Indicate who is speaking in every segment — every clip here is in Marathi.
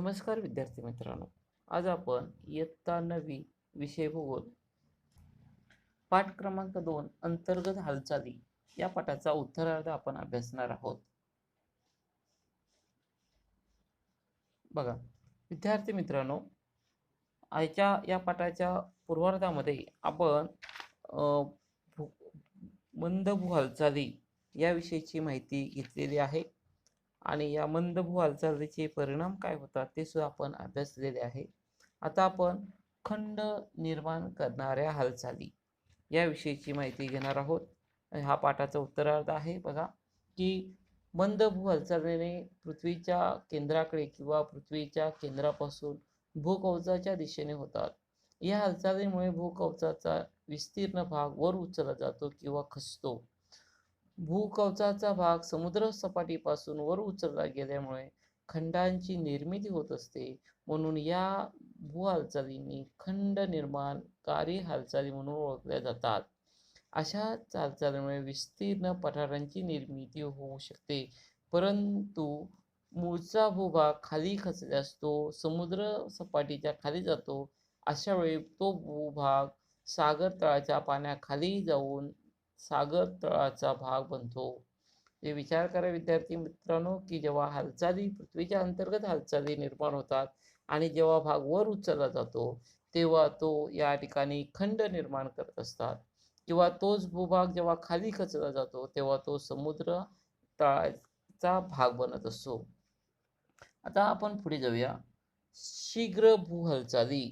Speaker 1: नमस्कार विद्यार्थी मित्रांनो. आज आपण इयत्ता 9वी विषय भूगोल पाठ क्रमांक 2 अंतर्गत हालचाली या पाठाचा उत्तरार्ध आपण अभ्यासणार आहोत. बघा विद्यार्थी मित्रांनो, आजच्या या पाठाच्या पूर्वार्धामध्ये आपण भू मंद भू हालचाली याविषयीची माहिती घेतलेली आहे आणि या मंद भू हालचालीचे परिणाम काय होतात ते सुद्धा आपण अभ्यासलेले आहे. आता आपण खंड निर्माण करणाऱ्या हालचाली याविषयीची माहिती घेणार आहोत. हा पाठाचा उत्तरार्ध आहे. बघा की मंद भू हालचालीने पृथ्वीच्या केंद्राकडे किंवा पृथ्वीच्या केंद्रापासून भूकवचाच्या दिशेने होतात. या हालचालीमुळे भूकवचाचा विस्तीर्ण भाग वर उचलला जातो किंवा खचतो. भूकवचाचा भाग समुद्र सपाटीपासून वर उचलला गेल्यामुळे खंडांची निर्मिती होत असते. म्हणून या भू हालचालींनी खंड निर्माणकारी हालचाली म्हणून ओळखल्या जातात. अशा हालचालीमुळे विस्तीर्ण पठारांची निर्मिती होऊ शकते, परंतु मूळचा भूभाग खाली खचल्यास तो समुद्र सपाटीच्या खाली जातो. अशा वेळी तो भूभाग सागर तळाच्या पाण्याखाली जाऊन सागर तळाचा भाग बनतो. हे विचार करा विद्यार्थी मित्रांनो, की जेव्हा हालचाली पृथ्वीच्या अंतर्गत हालचाली निर्माण होतात आणि जेव्हा भाग वर उचलला जातो तेव्हा तो या ठिकाणी खंड निर्माण करत असतात, किंवा तोच भूभाग जेव्हा खाली खचला जातो तेव्हा तो समुद्र तळाचा भाग बनत असतो. आता आपण पुढे जाऊया. शीघ्र भू हालचाली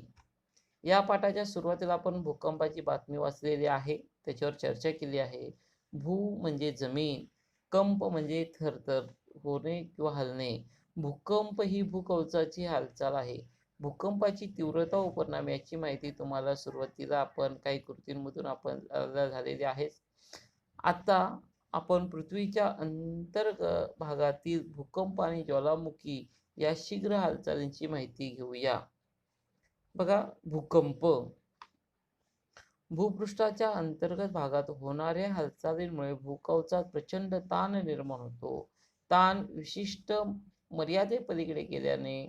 Speaker 1: या पाठाच्या सुरुवातीला आपण भूकंपाची बातमी वाचलेली आहे, त्याच्यावर चर्चा केली आहे. भू म्हणजे जमीन, कंप म्हणजे थरथर होणे किंवा हलणे. भूकंप ही भूकवचाची हालचाल आहे. भूकंपाची तीव्रता व परिणाम याची माहिती तुम्हाला सुरुवातीला आपण काही कृतींमधून आपण झालेली आहे. आता आपण पृथ्वीच्या अंतर्गत भागातील भूकंप आणि ज्वालामुखी या शीघ्र हालचालींची माहिती घेऊया. बघा, भूकंप भूपृष्ठाच्या अंतर्गत भागात होणाऱ्या हालचालींमुळे भूकवचात प्रचंड ताण निर्माण होतो. ताण विशिष्ट मर्यादेपलीकडे गेल्याने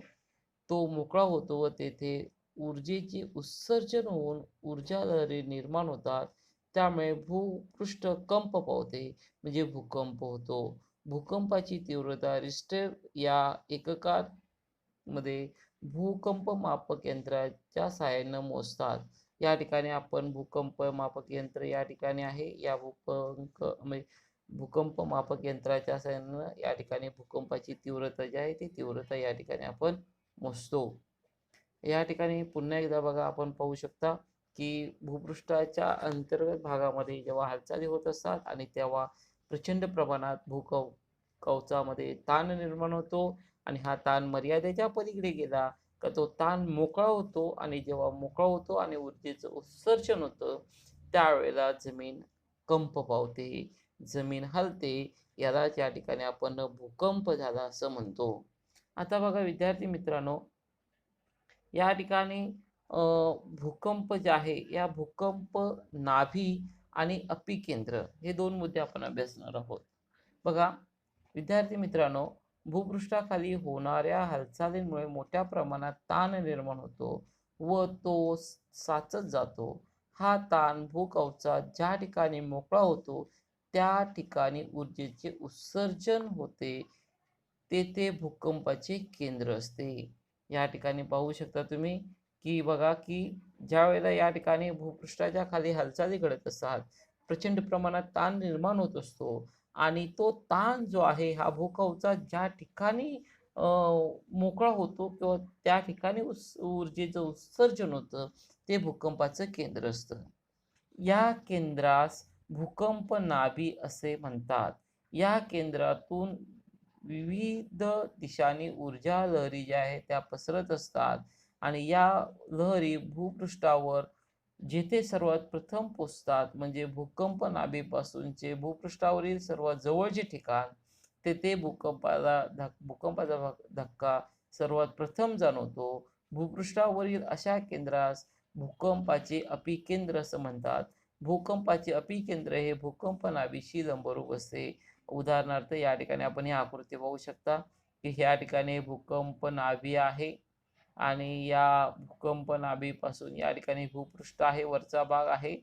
Speaker 1: तो मोकळा होतो व तेथे ऊर्जेचे उत्सर्जन होऊन ऊर्जा लहरी निर्माण होतात. त्यामुळे भूपृष्ठ कंप पावते, म्हणजे भूकंप होतो. भूकंपाची तीव्रता रिश्टर या एककामध्ये भूकंप मापक यंत्राच्या सहाय्याने मोजतात. या ठिकाणी आपण भूकंप मापक यंत्र या ठिकाणी आहे. या भूकंप मापक यंत्राच्या सहाय्याने या ठिकाणी भूकंपाची तीव्रता जी आहे ती तीव्रता या ठिकाणी आपण मोजतो. या ठिकाणी पुन्हा एकदा बघा, आपण पाहू शकता की भूपृष्ठाच्या अंतर्गत भागामध्ये जेव्हा हालचाली होत असतात आणि तेव्हा प्रचंड प्रमाणात कवचामध्ये ताण निर्माण होतो आणि हा ताण मर्यादेच्या पलीकडे गेला का तो ताण मोकळा होतो आणि जेव्हा मोकळा होतो आणि ऊर्जेचं उत्सर्जन होतं त्यावेळेला जमीन कंप पावते, जमीन हलते. यालाच या ठिकाणी आपण भूकंप झाला असं म्हणतो. आता बघा विद्यार्थी मित्रांनो, या ठिकाणी भूकंप जे आहे या भूकंप नाभी आणि अपिकेंद्र हे दोन मुद्दे आपण अभ्यासणार आहोत. बघा विद्यार्थी मित्रांनो, भूपृष्ठाखाली होणाऱ्या हालचालींमुळे मोठ्या प्रमाणात ताण निर्माण होतो व तो साचत जातो. हा ताण भूकवचात ज्या ठिकाणी मोकळा होतो त्या ठिकाणी ऊर्जेचे उत्सर्जन होते, तेथे भूकंपाचे केंद्र असते. या ठिकाणी पाहू शकता तुम्ही की बघा की ज्या वेळेला या ठिकाणी भूपृष्ठाच्या खाली हालचाली घडत असतात, प्रचंड प्रमाणात ताण निर्माण होत असतो आणि तो ताण जो आहे हा भूकवचात ज्या ठिकाणी मोकळा होतो किंवा त्या ठिकाणी ऊर्जेचं उत्सर्जन होतं ते भूकंपाचं केंद्र असतं. या केंद्रास भूकंप नाभी असे म्हणतात. या केंद्रातून विविध दिशांनी ऊर्जा लहरी ज्या आहेत त्या पसरत असतात आणि या लहरी भूपृष्ठावर जेथे सर्वात प्रथम पोचतात, म्हणजे भूकंप नाभीपासूनचे भूपृष्ठावरील सर्वात जवळचे ठिकाण, तेथे भूकंपाचा धक्का सर्वात प्रथम जाणवतो. भूपृष्ठावरील अशा केंद्रास भूकंपाचे अपिकेंद्र असं म्हणतात. भूकंपाचे अपिकेंद्र हे भूकंप नाभीशी लंबरूप असते. उदाहरणार्थ या ठिकाणी आपण ही आकृती पाहू शकता की ह्या ठिकाणी भूकंप नाभी आहे आणि या भूकंप नाभीपासून या ठिकाणी भूपृष्ठ आहे, वरचा भाग आहे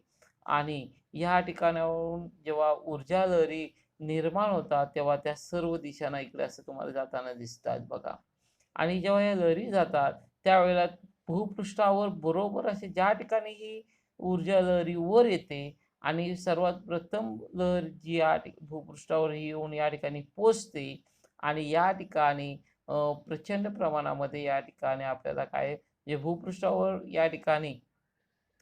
Speaker 1: आणि या ठिकाणावरून जेव्हा ऊर्जा लहरी निर्माण होतात तेव्हा त्या सर्व दिशांना इकडे असं तुम्हाला जाताना दिसतात बघा. आणि जेव्हा या लहरी जातात त्यावेळेला भूपृष्ठावर बरोबर असे ज्या ठिकाणी ही ऊर्जा लहरी वर येते आणि सर्वात प्रथम लहर जी भूपृष्ठावर येऊन या ठिकाणी पोचते आणि या ठिकाणी प्रचंड प्रमाणामध्ये या ठिकाणी आपल्याला काय जे भूपृष्ठावर या ठिकाणी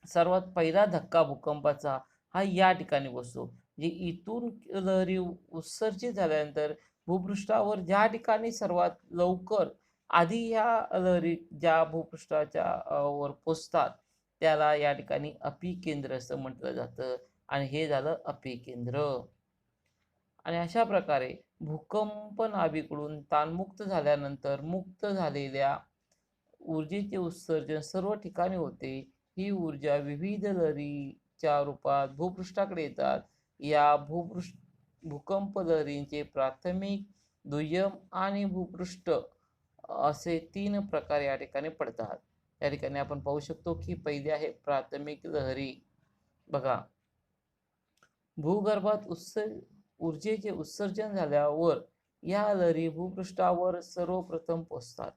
Speaker 1: सर्वात पहिला धक्का भूकंपाचा हा या ठिकाणी बसतो. जे इथून लहरी उत्सर्जित झाल्यानंतर भूपृष्ठावर ज्या ठिकाणी सर्वात लवकर आधी ह्या लहरी ज्या भूपृष्ठाच्या वर पोचतात त्याला या ठिकाणी अपिकेंद्र असं म्हटलं जातं आणि हे झालं अपिकेंद्र. आणि अशा प्रकारे भूकंप नाभीकडून ताणमुक्त झाल्यानंतर मुक्त झालेल्या ऊर्जेचे उत्सर्जन सर्व ठिकाणी होते. ही ऊर्जा विविध लहरीच्या रूपात भूपृष्ठाकडे येतात. या भूकंप लहरींचे प्राथमिक, दुय्यम आणि भूपृष्ठ असे 3 प्रकार या ठिकाणी पडतात. या ठिकाणी आपण पाहू शकतो की पहिली आहे प्राथमिक लहरी. बघा, भूगर्भात ऊर्जेचे उत्सर्जन झाल्यावर या लहरी भूपृष्ठावर सर्वप्रथम पोचतात.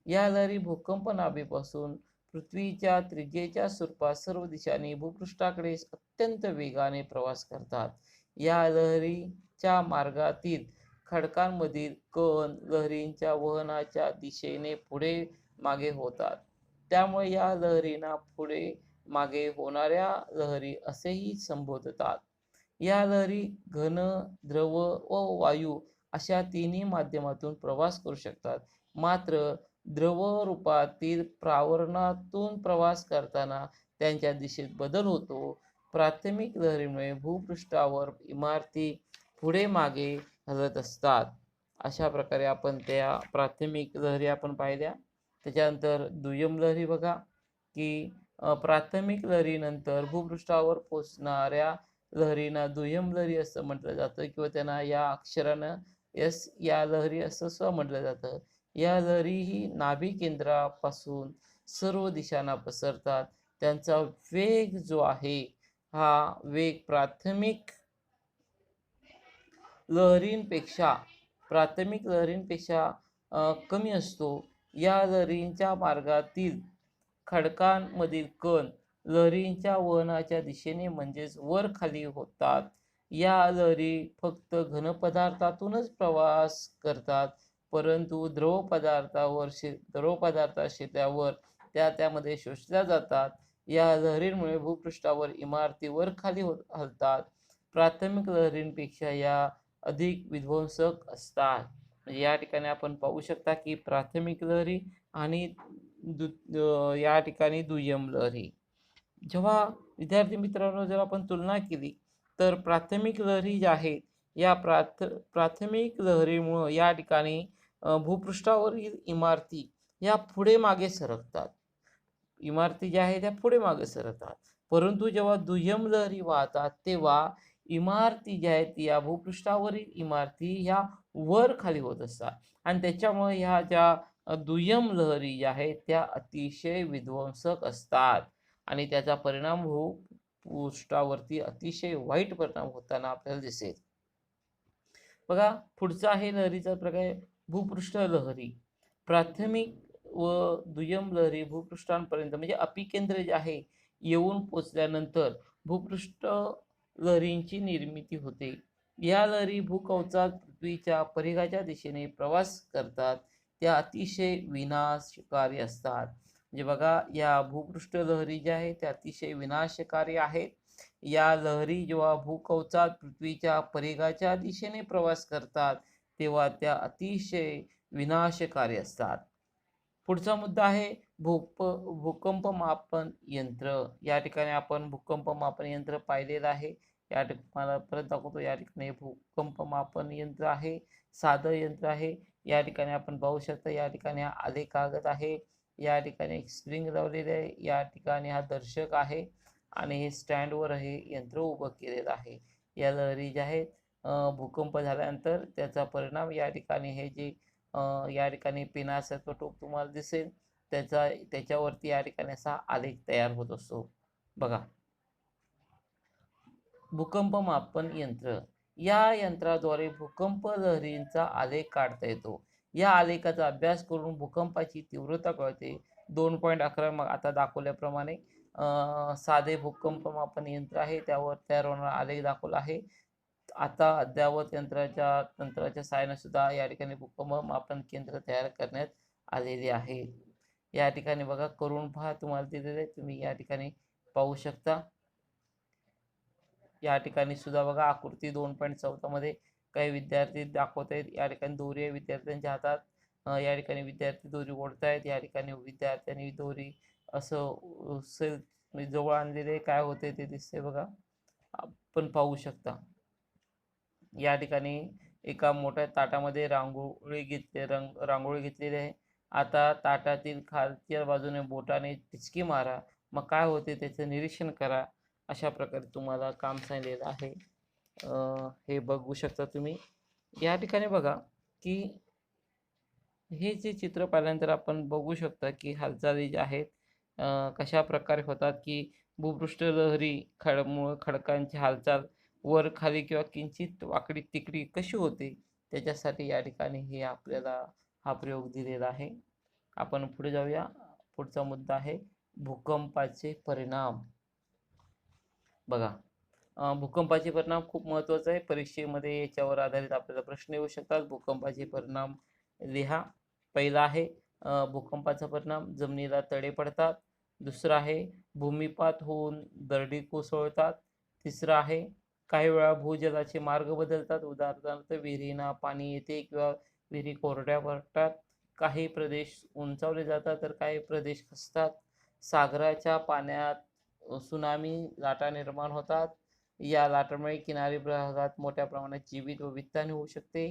Speaker 1: या लहरी भूकंप नाभीपासून पृथ्वीच्या त्रिज्येच्या स्वरूपात सर्व दिशांनी भूपृष्ठाकडे अत्यंत वेगाने प्रवास करतात. या लहरीच्या मार्गातील खडकांमधील कण लहरींच्या वहनाच्या दिशेने पुढे मागे होतात. त्यामुळे या लहरींना पुढे मागे होणाऱ्या लहरी असेही संबोधतात. या लहरी घन, द्रव व वायू अशा तिन्ही माध्यमातून प्रवास करू शकतात. मात्र द्रव रूपातील प्रावरणातून प्रवास करताना त्यांच्या दिशेत बदल होतो. प्राथमिक लहरीमुळे भूपृष्ठावर इमारती पुढे मागे हलत असतात. अशा प्रकारे आपण त्या प्राथमिक लहरी आपण पाहिल्या. त्याच्यानंतर दुय्यम लहरी बघा की प्राथमिक लहरीनंतर भूपृष्ठावर पोचणाऱ्या लहरींना दुय्यम लहरी असं म्हटलं जातं किंवा त्यांना या अक्षरानं एस या लहरी असं सुद्धा म्हटलं जातं. या लहरी ही नाभी केंद्रापासून सर्व दिशांना पसरतात. त्यांचा वेग जो आहे हा वेग प्राथमिक लहरींपेक्षा कमी असतो. या लहरींच्या मार्गातील खडकांमधील कण लहरींच्या वहनाच्या दिशेने म्हणजेच वर खाली होतात. या लहरी फक्त घनपदार्थातूनच प्रवास करतात, परंतु द्रव पदार्थ शिरल्यावर त्यामध्ये शोषल्या जातात. या लहरींमुळे भूपृष्ठावर इमारती वर खाली हलतात. प्राथमिक लहरींपेक्षा या अधिक विध्वंसक असतात. म्हणजे या ठिकाणी आपण पाहू शकता की प्राथमिक लहरी आणि या ठिकाणी दुय्यम लहरी. जेव्हा विद्यार्थी मित्रांनो जर आपण तुलना केली तर प्राथमिक लहरी ज्या आहेत या प्राथमिक लहरीमुळं या ठिकाणी भूपृष्ठावरील इमारती या पुढे मागे सरकतात. इमारती ज्या आहेत त्या पुढे मागे सरकतात. परंतु जेव्हा दुय्यम लहरी वाहतात तेव्हा इमारती ज्या आहेत या भूपृष्ठावरील इमारती ह्या वर खाली होत असतात आणि त्याच्यामुळे ह्या ज्या दुय्यम लहरी ज्या आहेत त्या अतिशय विध्वंसक असतात आणि त्याचा परिणाम भूपृष्ठावरती अतिशय वाईट परिणाम होताना आपल्याला दिसेल. बघा, पुढचा आहे लहरीचा प्रकार भूपृष्ठ लहरी. प्राथमिक व दुय्यम लहरी भूपृष्ठांपर्यंत म्हणजे अपिकेंद्र जे आहे येऊन पोचल्यानंतर भूपृष्ठ लहरींची निर्मिती होते. या लहरी भूकवचात पृथ्वीच्या परिघाच्या दिशेने प्रवास करतात. त्या अतिशय विनाशकारी असतात. म्हणजे बघा, या भूपृष्ठ लहरी ज्या आहेत त्या अतिशय विनाशकारी आहेत. या लहरी जेव्हा भूकवचात पृथ्वीच्या परिघाच्या दिशेने प्रवास करतात तेव्हा त्या अतिशय विनाशकारी असतात. पुढचा मुद्दा आहे भूकंप मापन यंत्र. या ठिकाणी आपण भूकंप मापन यंत्र पाहिलेलं आहे. या मला परत दाखवतो. या ठिकाणी भूकंप मापन यंत्र आहे, साधं यंत्र आहे. या ठिकाणी आपण पाहू शकता या ठिकाणी हा आलेख कागद आहे. या ठिकाणी एक स्प्रिंग लावलेली आहे. या ठिकाणी हा दर्शक आहे आणि हे स्टँडवर हे यंत्र उभं केलेलं आहे. या लहरी ज्या आहेत भूकंप झाल्यानंतर त्याचा परिणाम या ठिकाणी हे जे या ठिकाणी पिनासारखं टोक तुम्हाला दिसेल, त्याच्यावरती या ठिकाणी असा आलेख तयार होत असतो. बघा, भूकंप मापन यंत्र. या यंत्राद्वारे भूकंप लहरींचा आलेख काढता येतो. या आलेखाचा अभ्यास करून भूकंपाची तीव्रता कळते. 2.11 मग आता दाखवल्याप्रमाणे साधे भूकंप मापन यंत्र आहे, त्यावर तयार होणारा आलेख दाखवला आहे. आता अद्ययावत तंत्राच्या सहाय्याने सुद्धा या ठिकाणी भूकंप मापन केंद्र तयार करण्यात आलेले आहे. या ठिकाणी बघा, करून पहा, तुम्हाला दिलेले तुम्ही या ठिकाणी पाहू शकता. या ठिकाणी सुद्धा बघा, आकृती 2.14 मध्ये काही विद्यार्थी दाखवत आहेत. या ठिकाणी दोरी आहे विद्यार्थ्यांच्या हातात. या ठिकाणी विद्यार्थी दोरी ओढतायत. या ठिकाणी विद्यार्थ्यांनी दोरी असं म्हणजे जवळ आणलेले काय होते ते दिसते बघा, आपण पाहू शकता. या ठिकाणी एका मोठ्या ताटामध्ये रांगोळी घेतलेली आहे. आता ताटातील खालच्या बाजूने बोटाने टिचकी मारा, मग काय होते त्याचं निरीक्षण करा. अशा प्रकारे तुम्हाला काम सांगितलेलं आहे. हे बघू शकता तुम्ही. या ठिकाणी बघा की हे जे चित्र पाहिल्यानंतर आपण बघू शकता की हालचाली ज्या आहेत कशा प्रकारे होतात, की भूपृष्ठ लहरी खडकांची हालचाल वर खाली किंवा किंचित वाकडी तिकडी कशी होते, त्याच्यासाठी या ठिकाणी हे आपल्याला हा प्रयोग दिलेला आहे. आपण पुढे जाऊया. पुढचा मुद्दा आहे भूकंपाचे परिणाम. बघा, भूकंपाचे परिणाम खूप महत्त्वाचं आहे. परीक्षेमध्ये याच्यावर आधारित आपल्याला प्रश्न येऊ शकतात. भूकंपाचे परिणाम लिहा. पहिला आहे भूकंपाचा परिणाम जमिनीला तडे पडतात. दुसरा आहे भूमिपात होऊन दरडी कोसळतात. तिसरं आहे काही वेळा भूजलाचे मार्ग बदलतात. उदाहरणार्थ विहिरींना पाणी येते किंवा विहिरी कोरड्या पडतात. काही प्रदेश उंचावले जातात तर काही प्रदेश खचतात. सागराच्या पाण्यात सुनामी लाटा निर्माण होतात. या लाटांमुळे किनारी भागात मोठ्या प्रमाणात जीवित व वित्तहानी होऊ शकते.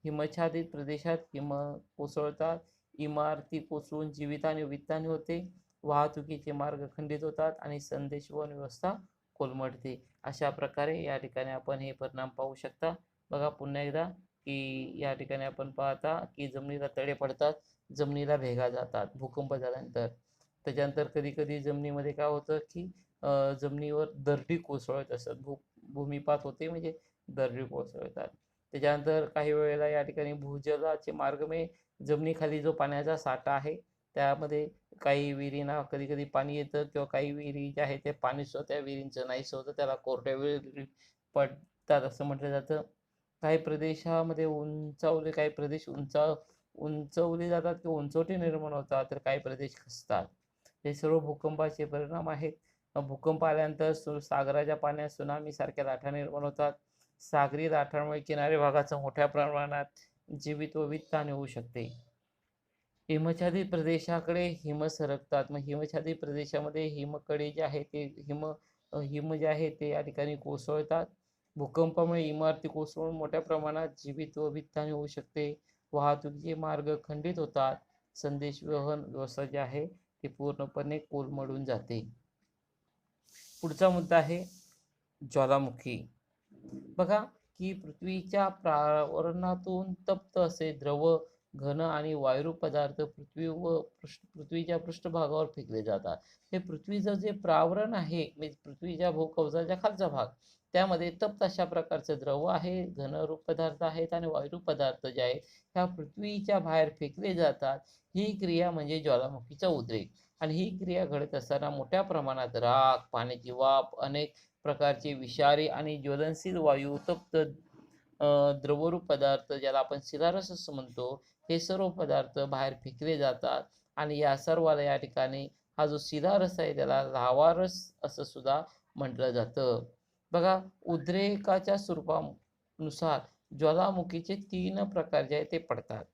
Speaker 1: हिमच्छादित प्रदेशात हिम कोसळतात. इमारती कोसळून जीवितहानी व वित्तहानी होते. वाहतुकीचे मार्ग खंडित होतात आणि संदेशवहन व्यवस्था कोलमडते. अशा प्रकारे या ठिकाणी आपण हे परिणाम पाहू शकता. बघा पुन्हा एकदा की या ठिकाणी आपण पाहता की जमिनीला तडे पडतात, जमिनीला भेगा जातात भूकंप झाल्यानंतर. त्याच्यानंतर कधी कधी जमिनीमध्ये काय होतं की जमिनीवर दरडी कोसळत असतात. भूमिपात होते म्हणजे दरडी कोसळतात. त्याच्यानंतर काही वेळेला या ठिकाणी भूजलाचे मार्ग म्हणजे जमिनीखाली जो पाण्याचा साठा आहे त्यामध्ये काही विहिरींना कधी कधी पाणी येतं किंवा काही विहिरी ज्या आहेत ते पाणी सुद्धा त्या विहिरींचं नाहीसं होतं, त्याला कोरड्या विहिरी पडतात असं म्हटलं जातं. काही प्रदेशामध्ये काही प्रदेश उंचवले जातात किंवा उंचवटे निर्माण होतात, तर काही प्रदेश खचतात. हे सर्व भूकंपाचे परिणाम आहेत. भूकंप आल्यानंतर सागराच्या पाण्यात सुनामी सारख्या लाटा निर्माण होतात. सागरी लाटांमुळे किनारी भागाचं मोठ्या प्रमाणात जीवित व वित्तहानी होऊ शकते. हिमच्छादित प्रदेशाकडे हिम सरकतात. मग हिमच्छादित प्रदेशामध्ये हिमकडे जे आहे ते हिम जे आहे ते या ठिकाणी कोसळतात. भूकंपामुळे इमारती कोसळून मोठ्या प्रमाणात जीवित व वित्तहानी होऊ शकते. वाहतुकीचे मार्ग खंडित होतात. संदेशवहन व्यवस्था जी आहे ती पूर्णपणे कोलमडून जाते. पुढचा मुद्दा आहे ज्वालामुखी. बघा की पृथ्वीच्या प्रावरणातून तप्त असे द्रव, घन आणि वायू पदार्थ पृथ्वीच्या पृष्ठभागावर फेकले जातात. हे पृथ्वीचं जे प्रावरण आहे म्हणजे पृथ्वीच्या भूकवचाच्या खालचा भाग, त्यामध्ये तप्त अशा प्रकारचे द्रव आहे, घनरूप पदार्थ आहेत आणि वायू पदार्थ जे आहेत ह्या पृथ्वीच्या बाहेर फेकले जातात. ही क्रिया म्हणजे ज्वालामुखीचा उद्रेक. आणि ही क्रिया घडत असताना मोठ्या प्रमाणात राख, पाण्याची वाफ, अनेक प्रकारचे विषारी आणि ज्वलनशील वायू, तप्त द्रवरूप पदार्थ ज्याला आपण शिलारस असं म्हणतो, हे सर्व पदार्थ बाहेर फेकले जातात. आणि या सर्वाला या ठिकाणी हा जो शिलारस आहे त्याला लाव्हारस असं सुद्धा म्हटलं जातं. बघा, उद्रेकाच्या स्वरूपानुसार ज्वालामुखीचे 3 प्रकार जे आहेत ते पडतात.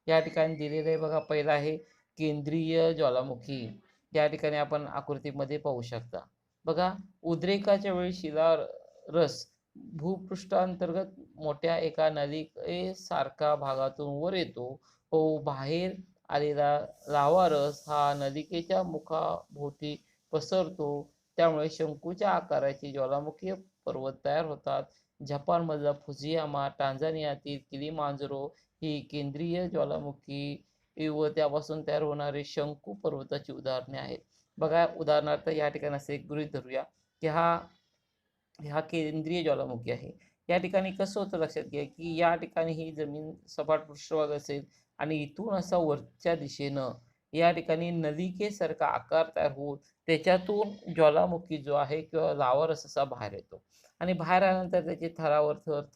Speaker 1: या ठिकाणी दिलेले आहे बघा. पहिला आहे केंद्रीय ज्वालामुखी. या ठिकाणी आपण आकृतीमध्ये पाहू शकता. बघा, उद्रेकाच्या वेळी शिलारस भूपृष्ठांतर्गत मोठ्या एका नलिकेसारखा भागातून वर येतो व बाहेर आलेला लाव्हारस हा नलिकेच्या मुखाभोवती पसरतो. त्यामुळे शंकूच्या आकाराचे ज्वालामुखी पर्वत तयार होतात. जपानमधला फुजियामा, टांझानियातील किलिमांजारो ही केंद्रीय ज्वालामुखी व त्यापासून तयार होणारे शंकू पर्वताची उदाहरणे आहेत. बघा, उदाहरणार्थ या ठिकाणी असे गृहीत धरूया की हा केंद्रीय ज्वालामुखी आहे. या ठिकाणी कसं होतं लक्षात घ्या, की या ठिकाणी ही जमीन सपाट पृष्ठभाग असेल आणि इथून असा वरच्या दिशेनं या ठिकाणी नलिकेसारखा आकार तयार होऊन त्याच्यातून ज्वालामुखी जो आहे किंवा लावा रस असा बाहेर येतो आणि बाहेर आल्यानंतर त्याचे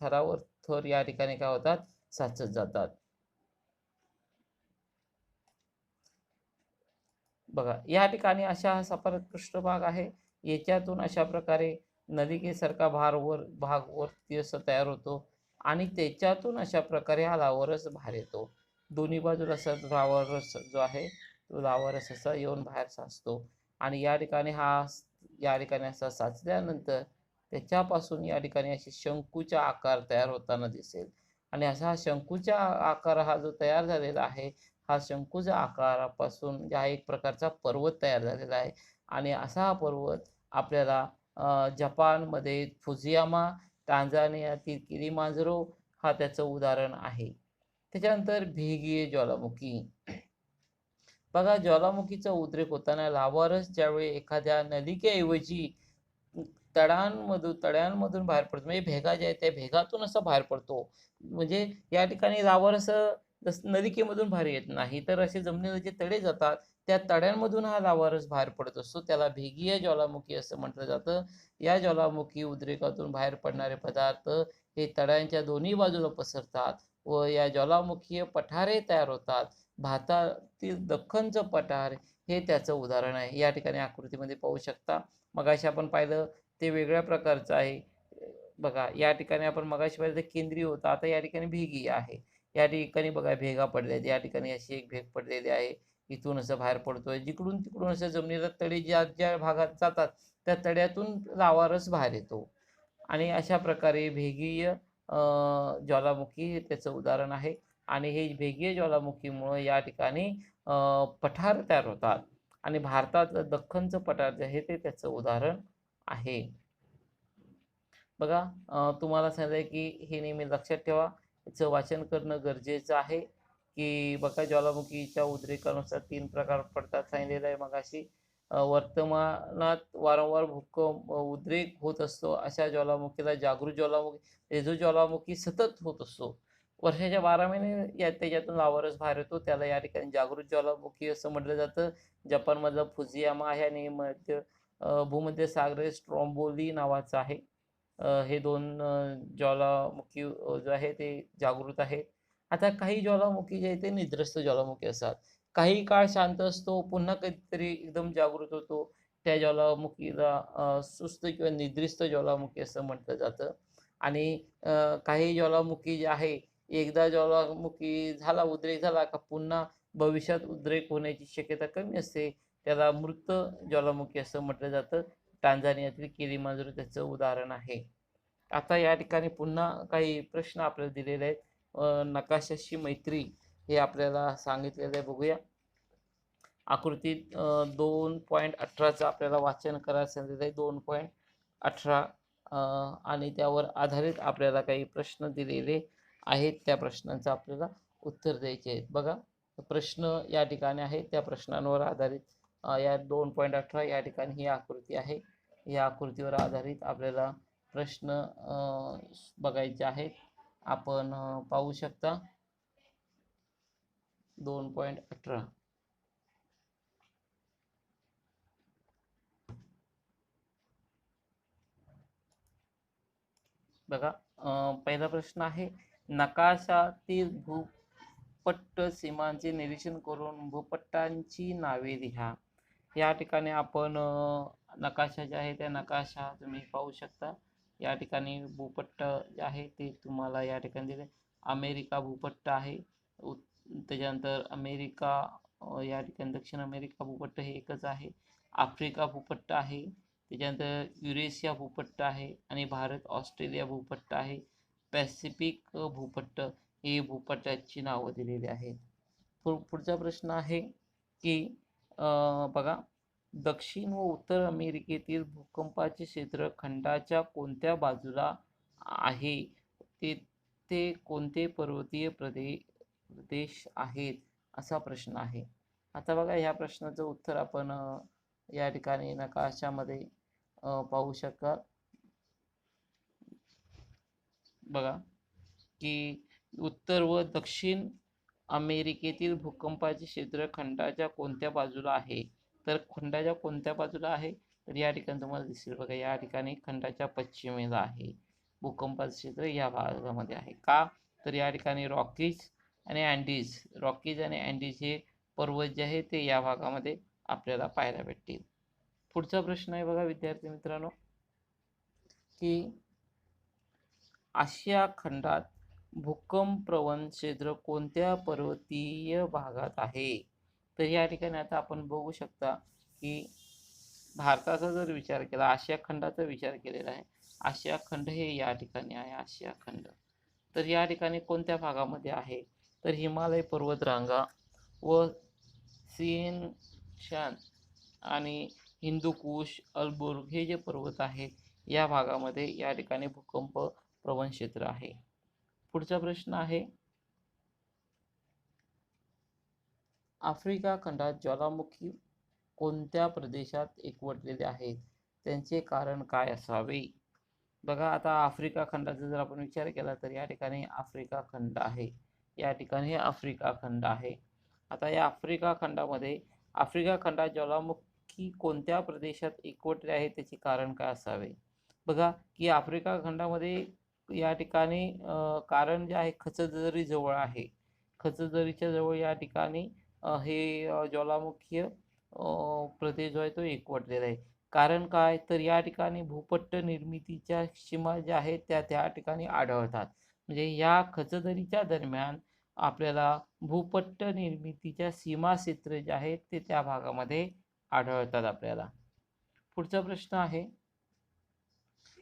Speaker 1: थरावर थर या ठिकाणी काय होतात, साचत जातात. बघा, या ठिकाणी अशा हा सपाट पृष्ठभाग आहे. याच्यातून अशा प्रकारे नलिकेसारखा भाग वरती असं तयार होतो आणि त्याच्यातून अशा प्रकारे हा लावारस बाहेर येतो. दोन्ही बाजूला असा लावारस जो आहे तो लावारस असा येऊन बाहेर साचतो आणि या ठिकाणी असा साचल्यानंतर त्याच्यापासून या ठिकाणी असे शंकूचा आकार तयार होताना दिसेल आणि असा शंकूचा आकार हा जो तयार झालेला आहे, हा शंकूच्या आकारापासून हा एक प्रकारचा पर्वत तयार झालेला आहे आणि असा हा पर्वत आपल्याला जपानमध्ये फुजियामा, टांझानियातील किलिमांजारो हा त्याचं उदाहरण आहे. त्याच्यानंतर भेगीय ज्वालामुखी. बघा, ज्वालामुखीचा उद्रेक होताना लावारस ज्यावेळी एखाद्या नलिकेऐवजी तळ्यांमधून बाहेर पडतो, म्हणजे भेगा ज्या आहेत त्या भेगातून असा बाहेर पडतो. म्हणजे या ठिकाणी लावारस जसं नलिकेमधून बाहेर येत नाही, तर असे जमिनीवर जे तडे जातात त्या तड्यांमधून हा लावारस बाहेर पडत असतो. त्याला भेगीय ज्वालामुखी असं म्हटलं जातं. या ज्वालामुखी उद्रेकातून बाहेर पडणारे पदार्थ हे तड्यांच्या दोन्ही बाजूला पसरतात व या ज्वालामुखीय पठारे तयार होतात. भारतातील दख्खनचं पठार हे त्याचं उदाहरण आहे. या ठिकाणी आकृतीमध्ये पाहू शकता. मगाशी आपण पाहिलं ते वेगळ्या प्रकारचं आहे. बघा, या ठिकाणी आपण मगाशी पाहिलं ते केंद्रीय होतं, आता या ठिकाणी भेगीय आहे. या ठिकाणी बघा भेगा पडल्या आहेत. या ठिकाणी अशी एक भेग पडलेली आहे. इथून असं बाहेर पडतोय. जिकडून तिकडून असं जमिनीला तडे ज्या भागात जातात त्या तड्यातून लावारस बाहेर येतो आणि अशा प्रकारे भेगीय ज्वालामुखी हे त्याचं उदाहरण आहे आणि हे भेगीय ज्वालामुखीमुळं या ठिकाणी पठार तयार होतात आणि भारताचं दख्खनचं पठार जे आहे ते त्याचं उदाहरण आहे. बघा, तुम्हाला सांगितलंय की हे नेहमी लक्षात ठेवा. याचं वाचन करणं गरजेचं आहे, की बघा ज्वालामुखीच्या उद्रेकानुसार 3 प्रकार पडतात सांगितलेलं आहे मगाशी. वर्तमानात वारंवार उद्रेक होत असतो अशा ज्वालामुखीला जागृत ज्वालामुखी, हे जो ज्वालामुखी सतत होत असतो. वर्षाच्या 12 महिने त्याच्यातून लावारस बाहेर येतो. त्याला या ठिकाणी जागृत ज्वालामुखी असं म्हटलं जातं. जपानमधलं फुजियामा आहे आणि भूमध्य सागरात स्ट्रॉम्बोली नावाचं आहे. हे 2 ज्वालामुखी जो आहे ते जागृत आहेत. आता काही ज्वालामुखी जे आहेत ते निद्रस्त ज्वालामुखी असतात. काही काळ शांत असतो, पुन्हा कधीतरी एकदम जागृत होतो. त्या ज्वालामुखीला सुस्त किंवा निद्रिस्त ज्वालामुखी असं म्हटलं जातं. आणि काही ज्वालामुखी जे आहे, एकदा ज्वालामुखी उद्रेक झाला का पुन्हा भविष्यात उद्रेक होण्याची शक्यता कमी असते. त्याला मृत ज्वालामुखी असं म्हटलं जातं. टांझानियातील किलिमांजारो त्याचं उदाहरण आहे. आता या ठिकाणी पुन्हा काही प्रश्न आपल्याला दिलेले आहेत. नकाशाशी मैत्री हे आपल्याला सांगितलेलं आहे, बघूया. आकृतीत 2.18चं आपल्याला वाचन करायला सांगितलेलं आहे. 2.18 आणि त्यावर आधारित आपल्याला काही प्रश्न दिलेले आहेत. त्या प्रश्नांचं आपल्याला उत्तर द्यायचे आहेत. बघा, प्रश्न या ठिकाणी आहेत. त्या प्रश्नांवर आधारित या 2.18 या ठिकाणी ही आकृती आहे. या आकृतीवर आधारित आपल्याला प्रश्न बघायचे आहेत. आपण पाहू शकता 2.18. बघा, पहिला प्रश्न आहे, नकाशातील भूपट्ट सीमांचे निरीक्षण करून भूपट्टांची नावे लिहा. या ठिकाणी आपण नकाशा जे आहे त्या नकाशा तुम्ही पाहू शकता. या ठिकाणी भूपट्ट जे आहे ते तुम्हाला या ठिकाणी दिले. अमेरिका भूपट्ट आहे. त्याच्यानंतर अमेरिका, या ठिकाणी दक्षिण अमेरिका भूपट्ट हे एकच आहे. आफ्रिका भूपट्ट आहे. त्याच्यानंतर युरेशिया भूपट्ट आहे आणि भारत ऑस्ट्रेलिया भूपट्ट आहे. पॅसिफिक भूपट्ट हे भूपट्टाची नावं दिलेली आहेत. पुढचा प्रश्न आहे की बघा, दक्षिण व उत्तर अमेरिकेतील भूकंपाचे क्षेत्र खंडाच्या कोणत्या बाजूला आहे? ते ते कोणते पर्वतीय प्रदेश प्रदेश आहेत असा प्रश्न आहे. आता बघा ह्या प्रश्नाचं उत्तर आपण या ठिकाणी नकाशामध्ये पाहू शकाल. बघा की उत्तर व दक्षिण अमेरिकेतील भूकंपाचे क्षेत्र खंडाच्या कोणत्या बाजूला आहे? तर खंडाच्या कोणत्या बाजूला आहे? तर या ठिकाणी तुम्हाला दिसेल बघा, या ठिकाणी खंडाच्या पश्चिमेला आहे. भूकंपाचे क्षेत्र या भागामध्ये आहे. का? तर या ठिकाणी रॉकीज आणि अँडीज हे पर्वत जे आहे ते या भागामध्ये आपल्याला पाहायला भेटतील. पुढचा प्रश्न आहे बघा विद्यार्थी मित्रांनो, की आशिया खंडात भूकंपप्रवण क्षेत्र कोणत्या पर्वतीय भागात आहे? तर या ठिकाणी आता आपण बघू शकता की भारताचा जर विचार केला, आशिया खंडाचा विचार केलेला आहे. आशिया खंड हे या ठिकाणी आहे, आशिया खंड. तर या ठिकाणी कोणत्या भागामध्ये आहे? तर हिमालय पर्वतरांगा व सिएन शान आणि हिंदुकुश, अल्बुर्ग हे जे पर्वत आहेत या भागामध्ये या ठिकाणी भूकंप प्रवण क्षेत्र आहे. पुढचा प्रश्न आहे, आफ्रिका खंडात ज्वालामुखी कोणत्या प्रदेशात एकवटलेले आहेत? त्यांचे कारण काय असावे? बघा आता आफ्रिका खंडाचा जर आपण विचार केला तर या ठिकाणी आफ्रिका खंड आहे. या ठिकाणी आफ्रिका खंड आहे. आता या आफ्रिका खंडात ज्वालामुखी कोणत्या प्रदेशात एकवटले आहे त्याचे कारण काय असावे? बघा की आफ्रिका खंडामध्ये या ठिकाणी कारण जे आहे खचदरी जवळ आहे. खचदरीच्या जवळ या ठिकाणी हे ज्वालामुखीय प्रदेश जो आहे तो एकवटलेला आहे. कारण काय? तर या ठिकाणी भूपट्ट निर्मितीच्या सीमा ज्या आहेत त्या त्या ठिकाणी आढळतात. म्हणजे या खचदरीच्या दरम्यान आपल्याला भूपट्ट निर्मितीच्या सीमा क्षेत्र जे आहेत ते त्या भागामध्ये आढळतात आपल्याला. पुढचा प्रश्न आहे,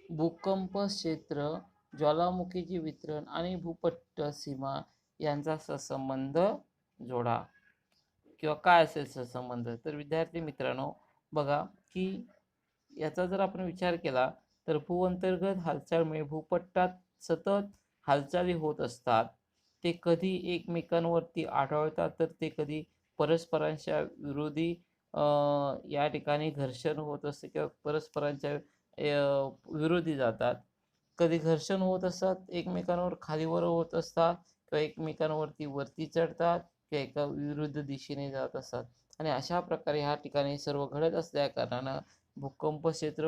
Speaker 1: भूकंप क्षेत्र, ज्वालामुखीचे वितरण आणि भूपट्ट सीमा यांचा सहसंबंध जोडा. किंवा काय असेल सहसंबंध? तर विद्यार्थी मित्रांनो बघा की याचा जर आपण विचार केला तर भूअंतर्गत हालचालीमुळे भूपट्टात सतत हालचाली होत असतात. ते कधी एकमेकांवरती आढळतात तर ते कधी परस्परांच्या विरोधी या ठिकाणी घर्षण होत असते किंवा परस्परांच्या विरोधी जातात. कधी घर्षण होत असतात, एकमेकांवर खालीवर होत असतात किंवा एकमेकांवरती वरती चढतात किंवा एका विरुद्ध दिशेने जात असतात. आणि अशा प्रकारे ह्या ठिकाणी सर्व घडत असल्या कारणानं भूकंप क्षेत्र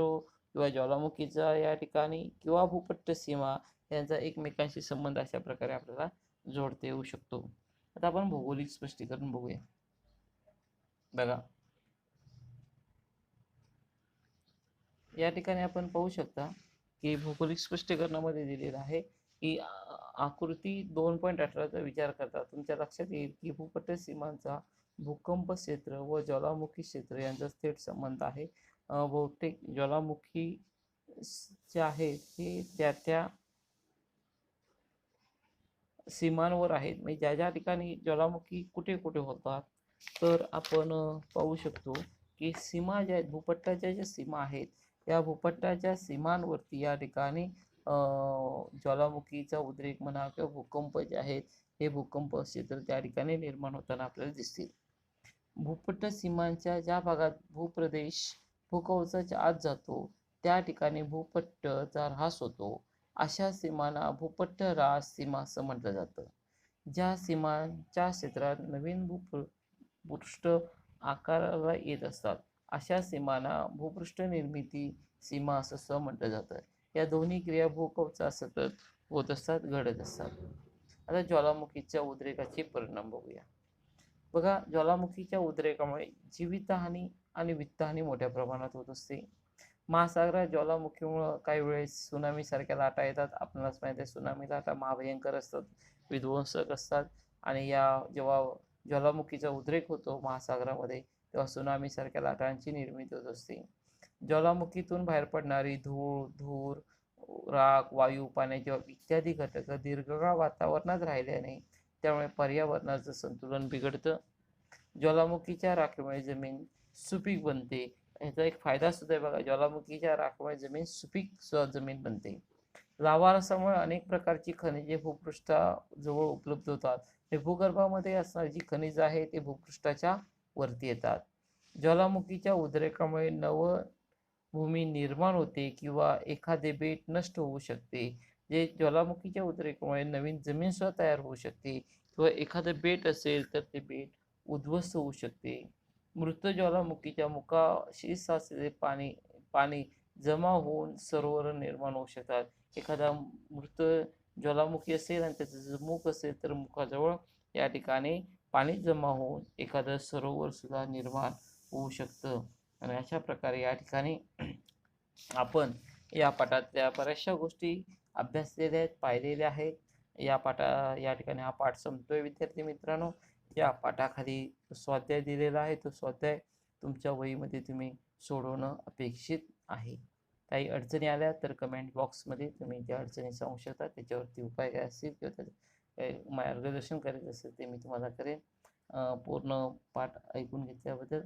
Speaker 1: किंवा ज्वालामुखीचा या ठिकाणी किंवा भूपट्ट सीमा यांचा एकमेकांशी संबंध अशा प्रकारे आपल्याला जोडता येऊ शकतो. आता आपण भौगोलिक स्पष्टीकरण बघूया. बघा या ठिकाणी आपण पाहू शकता की भौगोलिक स्पष्टीकरणामध्ये दिलेलं आहे की आकृती 2.18चा विचार करता तुमच्या लक्षात येईल की भूपट्ट सीमांचा भूकंप क्षेत्र व ज्वालामुखी क्षेत्र यांचा थेट संबंध आहे. बहुतेक ज्वालामुखी जे आहेत हे त्या सीमांवर आहेत. म्हणजे ज्या ज्या ठिकाणी ज्वालामुखी कुठे कुठे होतात तर आपण पाहू शकतो की सीमा ज्या आहेत, भूपट्टाच्या ज्या सीमा आहेत या भूपट्टाच्या सीमांवरती या ठिकाणी ज्वालामुखीचा उद्रेक म्हणा किंवा भूकंप जे आहेत हे भूकंप क्षेत्र त्या ठिकाणी निर्माण होताना आपल्याला दिसतील. भूपट्ट सीमांच्या ज्या भागात भूप्रदेश भूकवचाच्या आत जातो त्या ठिकाणी भूपट्टचा ऱ्हास होतो. अशा सीमांना भूपट्ट ऱ्हास सीमा असं म्हटलं जातं. ज्या सीमांच्या क्षेत्रात नवीन भूपृष्ठ आकाराला येत असतात अशा सीमांना भूपृष्ठ निर्मिती सीमा असं म्हटलं जातं. या दोन्ही क्रिया भूकवचात सतत होत असतात, घडत असतात. आता ज्वालामुखीच्या उद्रेकाचे परिणाम बघूया. बघा ज्वालामुखीच्या उद्रेकामुळे जीवितहानी आणि वित्तहानी मोठ्या प्रमाणात होत असते. महासागरात ज्वालामुखीमुळं काही वेळेस सुनामी सारख्या लाटा येतात. आपणास माहिती आहे सुनामी लाटा महाभयंकर असतात, विध्वंसक असतात. आणि या जेव्हा ज्वालामुखीचा उद्रेक होतो महासागरामध्ये तेव्हा सुनामी सारख्या लाटांची निर्मिती होत असते. ज्वालामुखीतून बाहेर पडणारी धूर, राख, वायू, पाण्याचे इत्यादी घटक दीर्घकाळ वातावरणात राहिल्याने त्यामुळे पर्यावरणाचं संतुलन बिघडतं. ज्वालामुखीच्या राखेमुळे जमीन सुपीक बनते. याचा एक फायदा सुद्धा आहे बघा, ज्वालामुखीच्या राखेमुळे जमीन सुपीक जमीन बनते. लाव्हारसामुळे अनेक प्रकारची खनिजे भूपृष्ठाजवळ उपलब्ध होतात. हे भूगर्भामध्ये असणारी जी खनिज आहे ते भूपृष्ठाच्या वरती येतात. ज्वालामुखीच्या उद्रेकामुळे भूमी निर्माण होते किंवा एखादे बेट नष्ट होऊ शकते. जे ज्वालामुखीच्या उद्रेकामुळे नवीन जमीन सुद्धा तयार होऊ शकते किंवा एखादं बेट असेल तर ते बेट उद्ध्वस्त होऊ शकते. मृत ज्वालामुखीच्या मुखाशी साचलेले पाणी पाणी जमा होऊन सरोवर निर्माण होऊ शकतात. एखादा मृत ज्वालामुखी असेल आणि त्याचं जर मुख असेल तर मुखाजवळ या ठिकाणी पाणी जमा होऊन एखादं सरोवर सुद्धा निर्माण होऊ शकतं. आणि अशा प्रकारे या ठिकाणी आपण या पाठातल्या बऱ्याचशा गोष्टी अभ्यासलेल्या आहेत, पाहिलेल्या आहेत. या ठिकाणी हा पाठ संपतोय विद्यार्थी मित्रांनो. या पाठाखाली स्वाध्याय दिलेला आहे, तो स्वाध्याय तुमच्या वहीमध्ये तुम्ही सोडवणं अपेक्षित आहे. काही अडचणी आल्या तर कमेंट बॉक्समध्ये तुम्ही त्या अडचणी सांगू शकता. त्याच्यावरती उपाय काय असतील किंवा त्याचं काही मार्गदर्शन करायचं असेल ते मी तुम्हाला करेन. पूर्ण पाठ ऐकून घेतल्याबद्दल